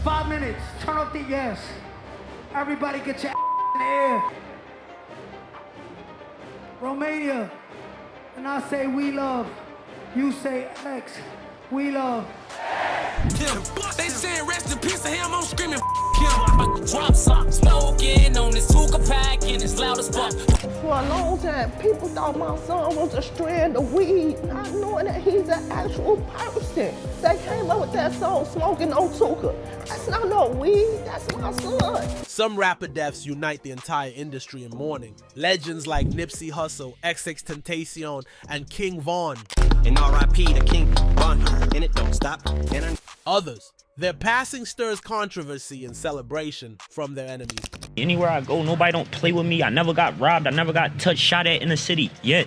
5 minutes. Turn off the yes. Everybody get your in the air. Romania. And I say we love. You say X. We love. They saying rest in peace to him, I'm screaming him. Drop socks, smoking on this Tuka pack and it's loud as fuck. For a long time, people thought my son was a strand of weed, not knowing that he's an actual person. They came up with that song, Smoking on Tuka. That's not no weed, that's my son. Some rapper deaths unite the entire industry in mourning. Legends like Nipsey Hussle, XXXTentacion, and King Von. And R.I.P. to King Von, and it don't stop. Others, their passing stirs controversy and celebration from their enemies. Anywhere I go, nobody don't play with me. I never got robbed. I never got touched, shot at in the city yet.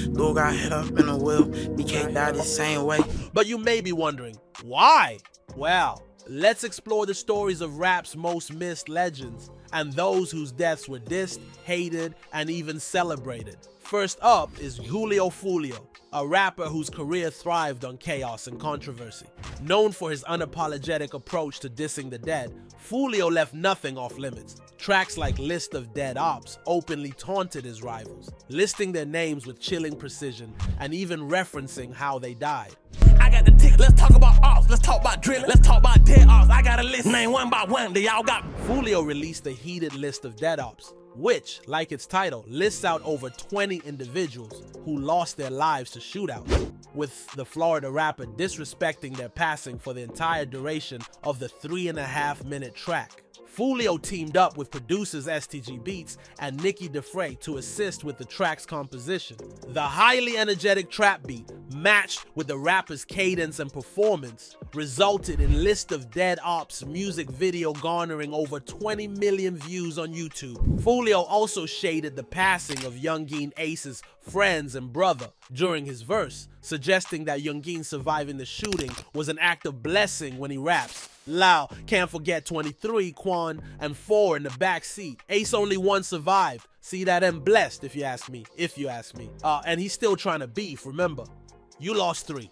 Lil got hit up in a wheel. He can't die the same way. But you may be wondering, why? Well, let's explore the stories of rap's most missed legends and those whose deaths were dissed, hated, and even celebrated. First up is Foolio, a rapper whose career thrived on chaos and controversy. Known for his unapologetic approach to dissing the dead, Foolio left nothing off limits. Tracks like List of Dead Ops openly taunted his rivals, listing their names with chilling precision and even referencing how they died. I got the tick, let's talk about ops, let's talk about drilling, let's talk about dead ops. I got a list, name one by one, they all got. Foolio released a heated list of dead ops, which, like its title, lists out over 20 individuals who lost their lives to shootouts, with the Florida rapper disrespecting their passing for the entire duration of the 3.5-minute track. Foolio teamed up with producers STG Beats and Nicky DeFrey to assist with the track's composition. The highly energetic trap beat, matched with the rapper's cadence and performance, resulted in List of Dead Ops music video garnering over 20 million views on YouTube. Foolio also shaded the passing of Yungeen Ace's friends and brother during his verse, suggesting that Yungeen surviving the shooting was an act of blessing when he raps. Lau, can't forget 23, Quan, and 4 in the back seat. Ace only 1 survived. See that and blessed if you ask me, and he's still trying to beef, remember. You lost 3.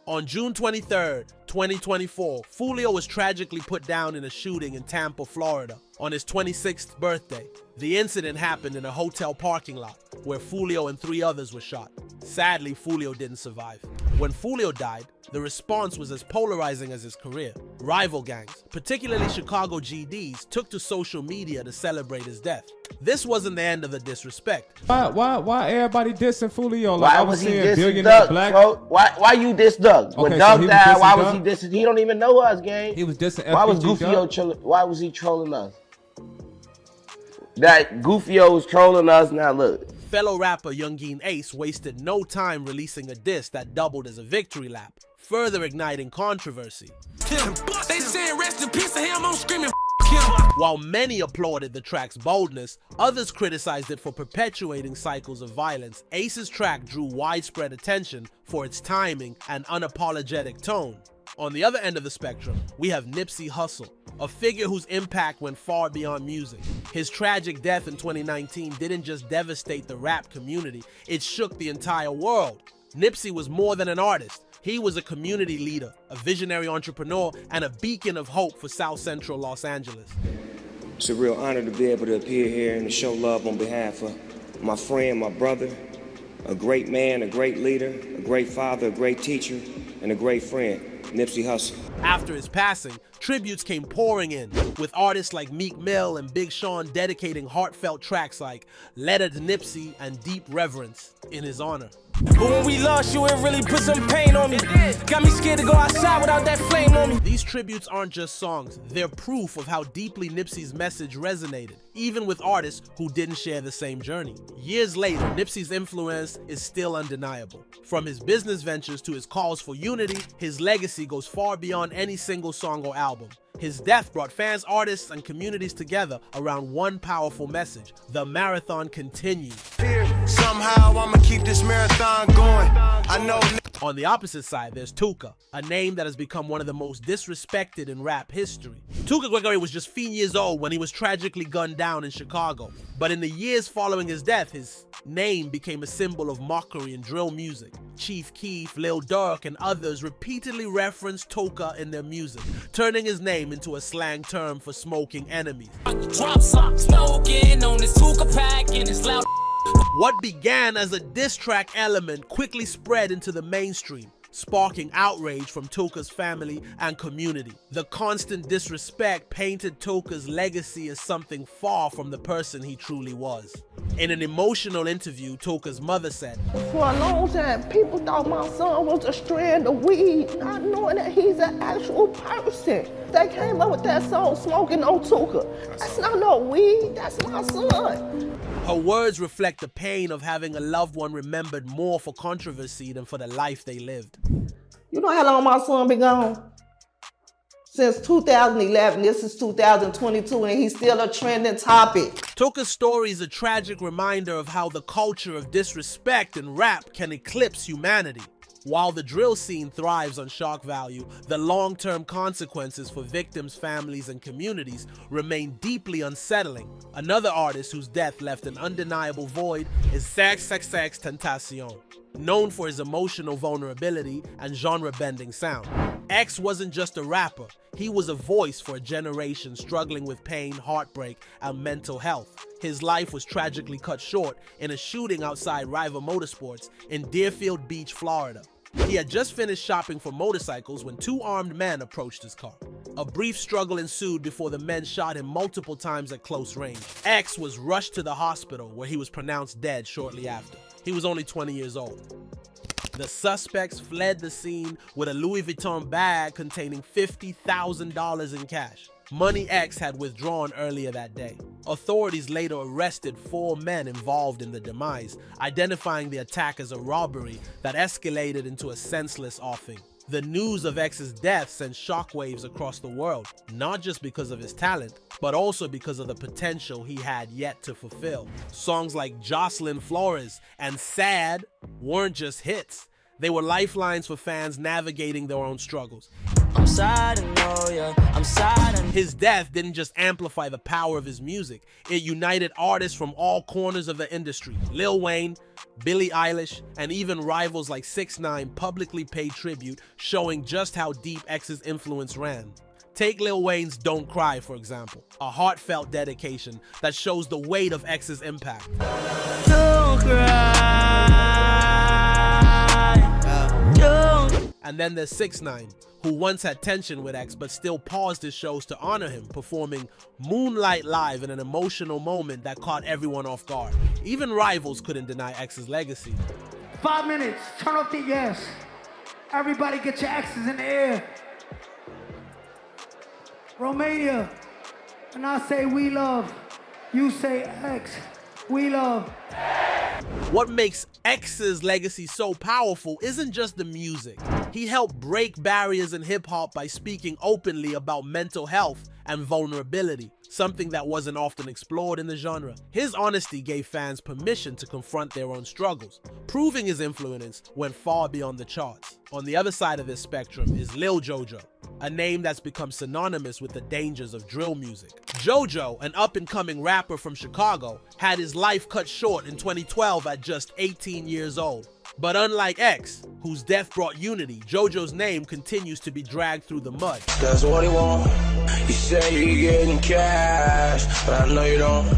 On June 23rd, 2024, Foolio was tragically put down in a shooting in Tampa, Florida on his 26th birthday. The incident happened in a hotel parking lot where Foolio and 3 others were shot. Sadly, Foolio didn't survive. When Foolio died, the response was as polarizing as his career. Rival gangs, particularly Chicago GDs, took to social media to celebrate his death. This wasn't the end of the disrespect. Why everybody dissing Foolio? Like why was he dissing Duck, bro? Why you diss Duck? When Duck died, why was he dissing? He don't even know us, gang. He was dissing FBG Why was Goofio why was he trolling us? That Goofio was trolling us, now look. Fellow rapper Yungeen Ace wasted no time releasing a diss that doubled as a victory lap, further igniting controversy. They saying rest in peace to him, I'm screaming him. While many applauded the track's boldness, others criticized it for perpetuating cycles of violence. Ace's track drew widespread attention for its timing and unapologetic tone. On the other end of the spectrum, we have Nipsey Hussle, a figure whose impact went far beyond music. His tragic death in 2019 didn't just devastate the rap community, it shook the entire world. Nipsey was more than an artist. He was a community leader, a visionary entrepreneur, and a beacon of hope for South Central Los Angeles. It's a real honor to be able to appear here and to show love on behalf of my friend, my brother, a great man, a great leader, a great father, a great teacher, and a great friend. Nipsey Hussle. After his passing, tributes came pouring in, with artists like Meek Mill and Big Sean dedicating heartfelt tracks like Letter to Nipsey and Deep Reverence in his honor. But when we lost you, it really put some pain on me. Got me scared to go outside without that flame on me. These tributes aren't just songs, they're proof of how deeply Nipsey's message resonated, even with artists who didn't share the same journey. Years later, Nipsey's influence is still undeniable. From his business ventures to his calls for unity, his legacy goes far beyond any single song or album. His death brought fans, artists, and communities together around one powerful message: the marathon continues. Somehow I'ma keep this marathon going. I know On the opposite side, there's Tuka, a name that has become one of the most disrespected in rap history. Tuka Gregory was just 15 years old when he was tragically gunned down in Chicago. But in the years following his death, his name became a symbol of mockery in drill music. Chief Keef, Lil Durk, and others repeatedly referenced Tuka in their music, turning his name into a slang term for smoking enemies. Drop top smoking on this Tuka pack and it's loud. What began as a diss track element quickly spread into the mainstream, sparking outrage from Tuka's family and community. The constant disrespect painted Tuka's legacy as something far from the person he truly was. In an emotional interview, Tuka's mother said, "For a long time, people thought my son was a strand of weed, not knowing that he's an actual person. They came up with that song, Smoking on Tuka. That's not no weed, that's my son." Her words reflect the pain of having a loved one remembered more for controversy than for the life they lived. You know how long my son been gone? Since 2011, this is 2022, and he's still a trending topic. Tuka's story is a tragic reminder of how the culture of disrespect in rap can eclipse humanity. While the drill scene thrives on shock value, the long-term consequences for victims, families, and communities remain deeply unsettling. Another artist whose death left an undeniable void is XXXTentacion, known for his emotional vulnerability and genre-bending sound. X wasn't just a rapper, he was a voice for a generation struggling with pain, heartbreak, and mental health. His life was tragically cut short in a shooting outside Rival Motorsports in Deerfield Beach, Florida. He had just finished shopping for motorcycles when two armed men approached his car. A brief struggle ensued before the men shot him multiple times at close range. X was rushed to the hospital where he was pronounced dead shortly after. He was only 20 years old. The suspects fled the scene with a Louis Vuitton bag containing $50,000 in cash. Money X had withdrawn earlier that day. Authorities later arrested 4 men involved in the demise, identifying the attack as a robbery that escalated into a senseless offing. The news of X's death sent shockwaves across the world, not just because of his talent, but also because of the potential he had yet to fulfill. Songs like Jocelyn Flores and Sad weren't just hits. They were lifelines for fans navigating their own struggles. I'm sad and know ya, I'm sad and... His death didn't just amplify the power of his music, it united artists from all corners of the industry. Lil Wayne, Billie Eilish, and even rivals like 6ix9ine publicly paid tribute, showing just how deep X's influence ran. Take Lil Wayne's Don't Cry, for example, a heartfelt dedication that shows the weight of X's impact. Don't cry, don't. And then there's 6ix9ine, who once had tension with X but still paused his shows to honor him, performing Moonlight Live in an emotional moment that caught everyone off guard. Even rivals couldn't deny X's legacy. 5 minutes, turn off the yes. Everybody get your X's in the air. Romania, and I say we love, you say X, we love. What makes X's legacy so powerful isn't just the music. He helped break barriers in hip-hop by speaking openly about mental health and vulnerability, something that wasn't often explored in the genre. His honesty gave fans permission to confront their own struggles, proving his influence went far beyond the charts. On the other side of this spectrum is Lil Jojo, a name that's become synonymous with the dangers of drill music. Jojo, an up-and-coming rapper from Chicago, had his life cut short in 2012 at just 18 years old. But unlike X, whose death brought unity, Jojo's name continues to be dragged through the mud. That's what he want. You say you getting cash, but I know you don't.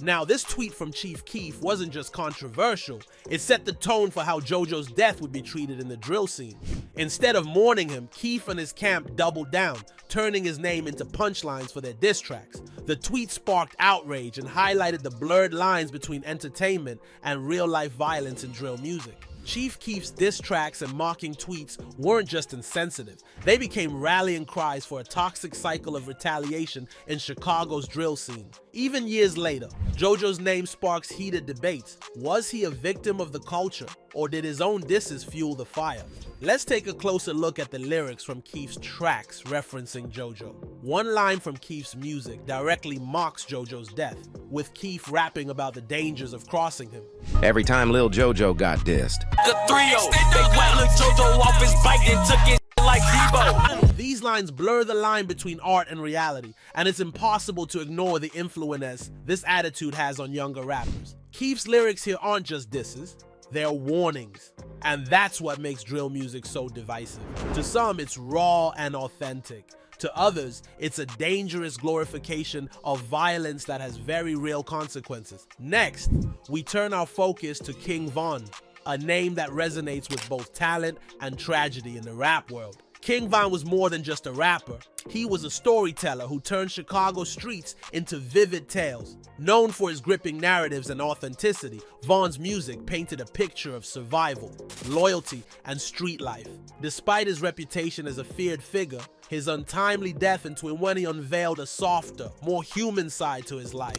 Now, this tweet from Chief Keef wasn't just controversial, it set the tone for how Jojo's death would be treated in the drill scene. Instead of mourning him, Keef and his camp doubled down, turning his name into punchlines for their diss tracks. The tweet sparked outrage and highlighted the blurred lines between entertainment and real-life violence in drill music. Chief Keef's diss tracks and mocking tweets weren't just insensitive, they became rallying cries for a toxic cycle of retaliation in Chicago's drill scene. Even years later, Jojo's name sparks heated debates. Was he a victim of the culture, or did his own disses fuel the fire? Let's take a closer look at the lyrics from Keef's tracks referencing JoJo. One line from Keef's music directly mocks JoJo's death, with Keef rapping about the dangers of crossing him. Every time Lil JoJo got dissed. The 3-0, they whacked Lil JoJo off his bike and took it like Debo. These lines blur the line between art and reality, and it's impossible to ignore the influence this attitude has on younger rappers. Keef's lyrics here aren't just disses, they're warnings. And that's what makes drill music so divisive. To some, it's raw and authentic. To others, it's a dangerous glorification of violence that has very real consequences. Next, we turn our focus to King Von, a name that resonates with both talent and tragedy in the rap world. King Von was more than just a rapper. He was a storyteller who turned Chicago streets into vivid tales. Known for his gripping narratives and authenticity, Von's music painted a picture of survival, loyalty, and street life. Despite his reputation as a feared figure, his untimely death in 2020 unveiled a softer, more human side to his life.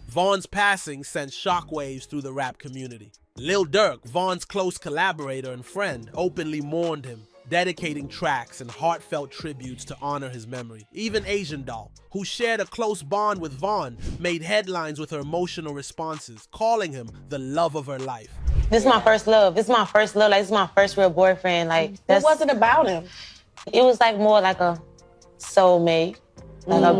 Von's passing sent shockwaves through the rap community. Lil Durk, Von's close collaborator and friend, openly mourned him, dedicating tracks and heartfelt tributes to honor his memory. Even Asian Doll, who shared a close bond with Von, made headlines with her emotional responses, calling him the love of her life. This is my first love. This is my first love. Like, this is my first real boyfriend. Like, what was it about him? It was like more like a soulmate. Like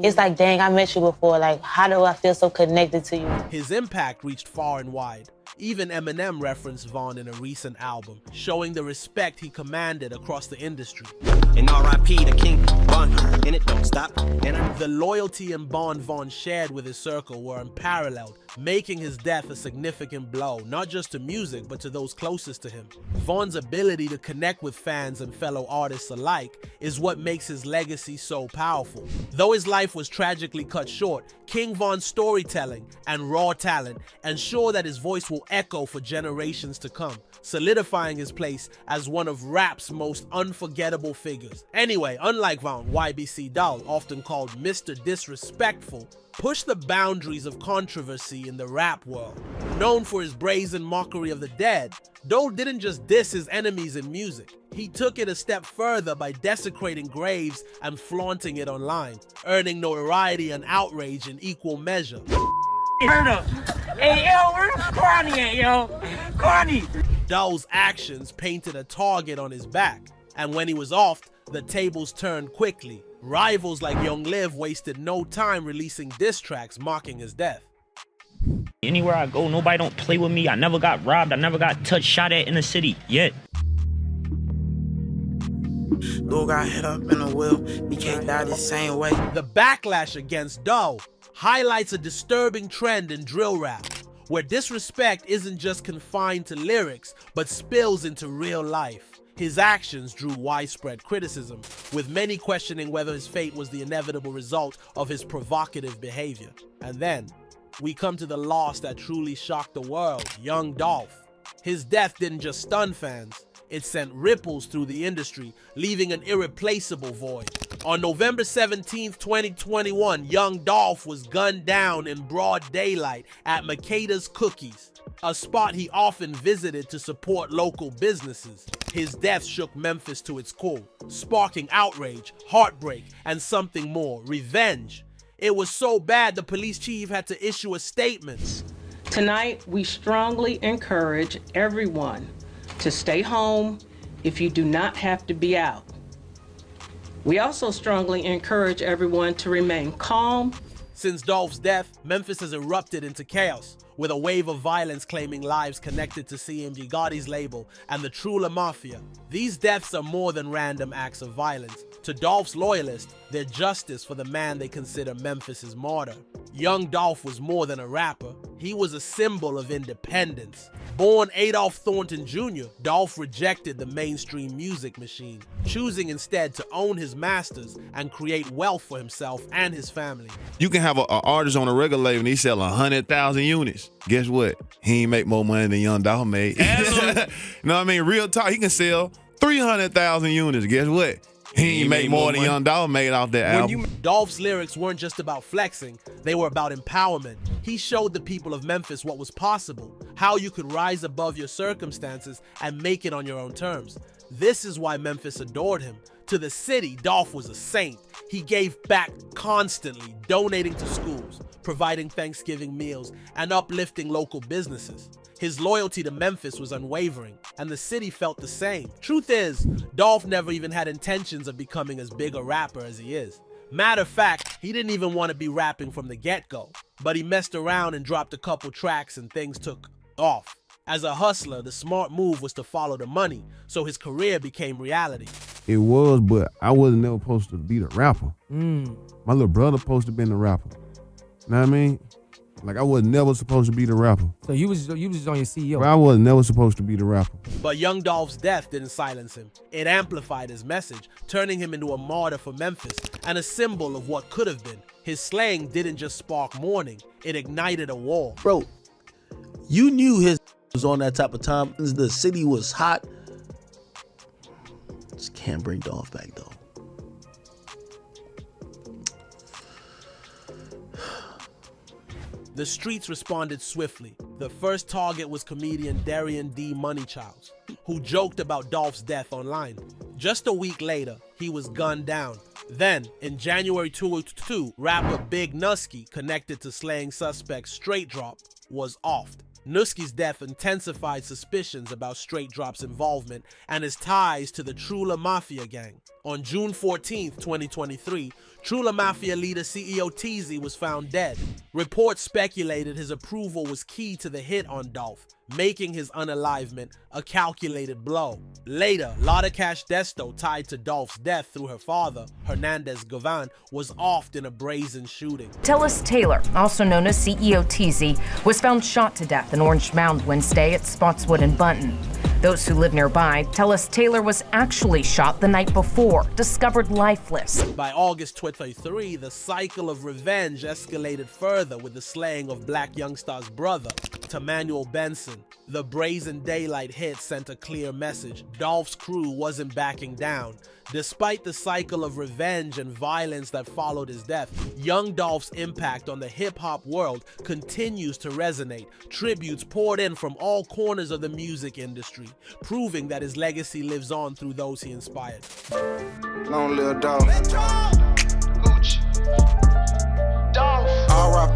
it's like, dang, I met you before. Like, how do I feel so connected to you? His impact reached far and wide. Even Eminem referenced Von in a recent album, showing the respect he commanded across the industry. And R.I.P. to King Von, and it don't stop. The loyalty and bond Von shared with his circle were unparalleled, making his death a significant blow, not just to music, but to those closest to him. Von's ability to connect with fans and fellow artists alike is what makes his legacy so powerful. Though his life was tragically cut short, King Von's storytelling and raw talent ensure that his voice will echo for generations to come, solidifying his place as one of rap's most unforgettable figures. Anyway, unlike Von, YBC Do, often called Mr. Disrespectful, pushed the boundaries of controversy in the rap world. Known for his brazen mockery of the dead, Do didn't just diss his enemies in music. He took it a step further by desecrating graves and flaunting it online, earning notoriety and outrage in equal measure. Hey, yo, where's Corny at, yo? Corny! Do's actions painted a target on his back, and when he was off, the tables turned quickly. Rivals like Young Liv wasted no time releasing diss tracks mocking his death. Anywhere I go, nobody don't play with me. I never got robbed. I never got touched, shot at in the city, yet. Lil got hit up in a wheel, he can't die the same way. The backlash against Do highlights a disturbing trend in drill rap, where disrespect isn't just confined to lyrics, but spills into real life. His actions drew widespread criticism, with many questioning whether his fate was the inevitable result of his provocative behavior. And then, we come to the loss that truly shocked the world, young Dolph. His death didn't just stun fans, it sent ripples through the industry, leaving an irreplaceable void. On November 17th, 2021, young Dolph was gunned down in broad daylight at Makeda's Cookies, a spot he often visited to support local businesses. His death shook Memphis to its core, sparking outrage, heartbreak, and something more, revenge. It was so bad the police chief had to issue a statement. Tonight, we strongly encourage everyone to stay home if you do not have to be out. We also strongly encourage everyone to remain calm. Since Dolph's death, Memphis has erupted into chaos, with a wave of violence claiming lives connected to CMG Gotti's label and the Trula Mafia. These deaths are more than random acts of violence. To Dolph's loyalists, they're justice for the man they consider Memphis's martyr. Young Dolph was more than a rapper. He was a symbol of independence. Born Adolph Thornton Jr., Dolph rejected the mainstream music machine, choosing instead to own his masters and create wealth for himself and his family. You can have an artist on a record label and he sell 100,000 units. Guess what? He ain't make more money than Young Dolph made. You know what I mean? Real talk, he can sell 300,000 units. Guess what? He ain't make more than Young Dolph made off that album. Dolph's lyrics weren't just about flexing, they were about empowerment. He showed the people of Memphis what was possible, how you could rise above your circumstances and make it on your own terms. This is why Memphis adored him. To the city, Dolph was a saint. He gave back constantly, donating to schools, providing Thanksgiving meals, and uplifting local businesses. His loyalty to Memphis was unwavering, and the city felt the same. Truth is, Dolph never even had intentions of becoming as big a rapper as he is. Matter of fact, he didn't even want to be rapping from the get-go, but he messed around and dropped a couple tracks and things took off. As a hustler, the smart move was to follow the money, so his career became reality. It was, but I wasn't never supposed to be the rapper. My little brother supposed to be the rapper. Know what I mean? Like, I was never supposed to be the rapper. So you was just on your CEO. But I was never supposed to be the rapper. But Young Dolph's death didn't silence him. It amplified his message, turning him into a martyr for Memphis and a symbol of what could have been. His slaying didn't just spark mourning, it ignited a war. Bro, you knew his was on that type of time. The city was hot. Just can't bring Dolph back though. The streets responded swiftly. The first target was comedian Darian D. Moneychilds, who joked about Dolph's death online. Just a week later, he was gunned down. Then, in January 2022, rapper Big Nusky, connected to slaying suspect Straight Drop, was offed. Nusky's death intensified suspicions about Straight Drop's involvement and his ties to the Trula Mafia gang. On June 14, 2023, Trula Mafia leader CEO Teezy was found dead. Reports speculated his approval was key to the hit on Dolph, making his unalivement a calculated blow. Later, Lotta Cash Desto, tied to Dolph's death through her father, Hernandez Gavan, was offed in a brazen shooting. Tellis Taylor, also known as CEO Teezy, was found shot to death in Orange Mound Wednesday at Spotswood and Bunton. Those who live nearby tell us Taylor was actually shot the night before, discovered lifeless. By August 23, the cycle of revenge escalated further with the slaying of Black Youngstar's brother, Tamanuel Benson. The Brazen Daylight hit sent a clear message. Dolph's crew wasn't backing down. Despite the cycle of revenge and violence that followed his death, Young Dolph's impact on the hip-hop world continues to resonate. Tributes poured in from all corners of the music industry, proving that his legacy lives on through those he inspired. Long live Dolph.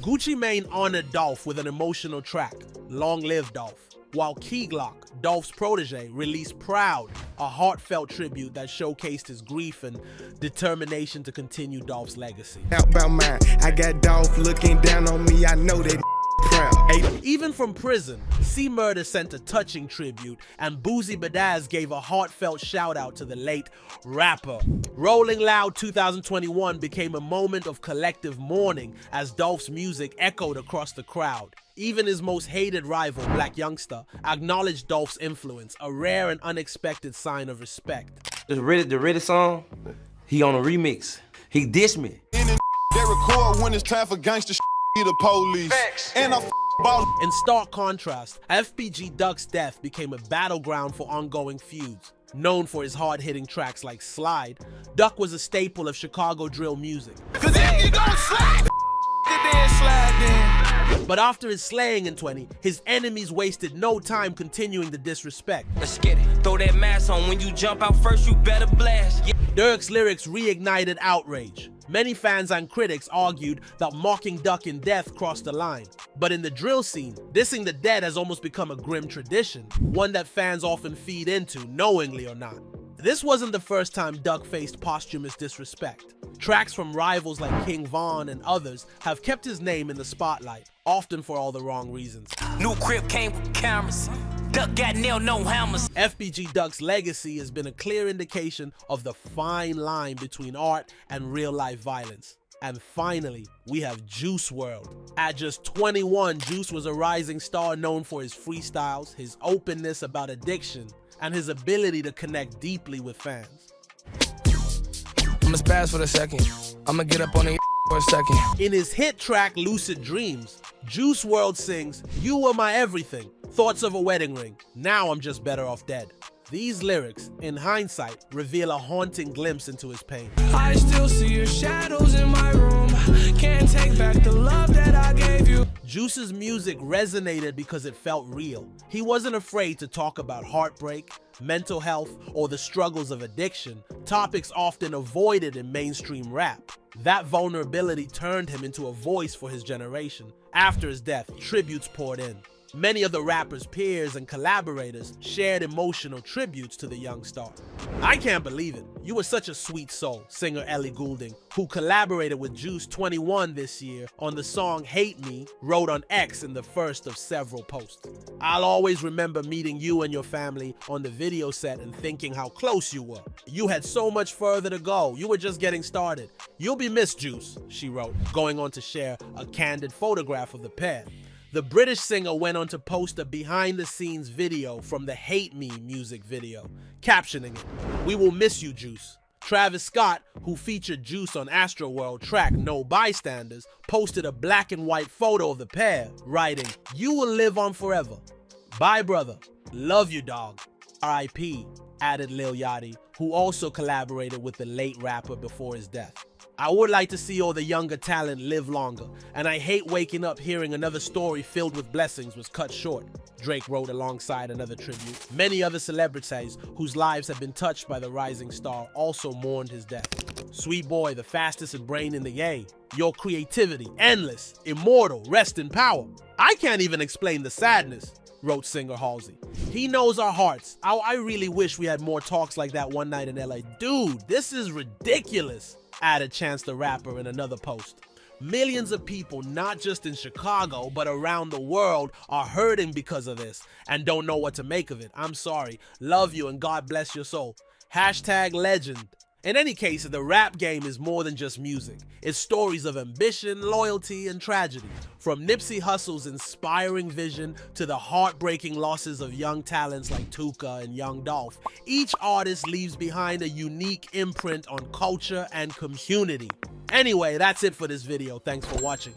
Gucci Mane honored Dolph with an emotional track, Long Live Dolph, while Key Glock, Dolph's protege, released Proud, a heartfelt tribute that showcased his grief and determination to continue Dolph's legacy. Outbound mine, I got Dolph looking down on me, I know that proud. Even from prison, C Murder sent a touching tribute, and Boozy Badaz gave a heartfelt shout out to the late rapper. Rolling Loud 2021 became a moment of collective mourning as Dolph's music echoed across the crowd. Even his most hated rival, Black Youngstar, acknowledged Dolph's influence, a rare and unexpected sign of respect. The Reddit song, he on a remix. He dissed me. They record when it's time for gangster the police. And in stark contrast, FBG Duck's death became a battleground for ongoing feuds. Known for his hard-hitting tracks like Slide, Duck was a staple of Chicago drill music. But after his slaying in 20, his enemies wasted no time continuing the disrespect. Let's get it. Throw that mask on. When you jump out first, you better blast. Yeah. Dirk's lyrics reignited outrage. Many fans and critics argued that mocking Duck in death crossed the line. But in the drill scene, dissing the dead has almost become a grim tradition, one that fans often feed into, knowingly or not. This wasn't the first time Duck faced posthumous disrespect. Tracks from rivals like King Von and others have kept his name in the spotlight, often for all the wrong reasons. New crib came with cameras. Duck got nailed, no hammers. FBG Duck's legacy has been a clear indication of the fine line between art and real-life violence. And finally, we have Juice WRLD. At just 21, Juice was a rising star known for his freestyles, his openness about addiction, and his ability to connect deeply with fans. I'ma spaz for a second. I'ma get up on the for a second. In his hit track, Lucid Dreams, Juice WRLD sings, "You were my everything, thoughts of a wedding ring, now I'm just better off dead." These lyrics, in hindsight, reveal a haunting glimpse into his pain. I still see your shadows in my room. Can't take back the love that I gave you. Juice's music resonated because it felt real. He wasn't afraid to talk about heartbreak, mental health, or the struggles of addiction, topics often avoided in mainstream rap. That vulnerability turned him into a voice for his generation. After his death, tributes poured in. Many of the rapper's peers and collaborators shared emotional tributes to the young star. I can't believe it. You were such a sweet soul, singer Ellie Goulding, who collaborated with Juice 21 this year on the song Hate Me, wrote on X in the first of several posts. I'll always remember meeting you and your family on the video set and thinking how close you were. You had so much further to go. You were just getting started. You'll be missed, Juice, she wrote, going on to share a candid photograph of the pair. The British singer went on to post a behind-the-scenes video from the Hate Me music video, captioning it, "We will miss you, Juice." Travis Scott, who featured Juice on Astroworld track No Bystanders, posted a black and white photo of the pair, writing, "You will live on forever. Bye, brother. Love you, dog. R.I.P., added Lil Yachty, who also collaborated with the late rapper before his death. I would like to see all the younger talent live longer, and I hate waking up hearing another story filled with blessings was cut short," Drake wrote alongside another tribute. Many other celebrities whose lives have been touched by the rising star also mourned his death. "Sweet boy, the fastest brain in the game. Your creativity, endless, immortal, rest in power. I can't even explain the sadness," wrote singer Halsey. "He knows our hearts. I really wish we had more talks like that one night in LA. Dude, this is ridiculous," added Chance the Rapper in another post. Millions of people, not just in Chicago, but around the world, are hurting because of this and don't know what to make of it. I'm sorry. Love you and God bless your soul. #legend. In any case, the rap game is more than just music. It's stories of ambition, loyalty, and tragedy. From Nipsey Hussle's inspiring vision to the heartbreaking losses of young talents like Tuka and young Dolph, each artist leaves behind a unique imprint on culture and community. Anyway, that's it for this video. Thanks for watching.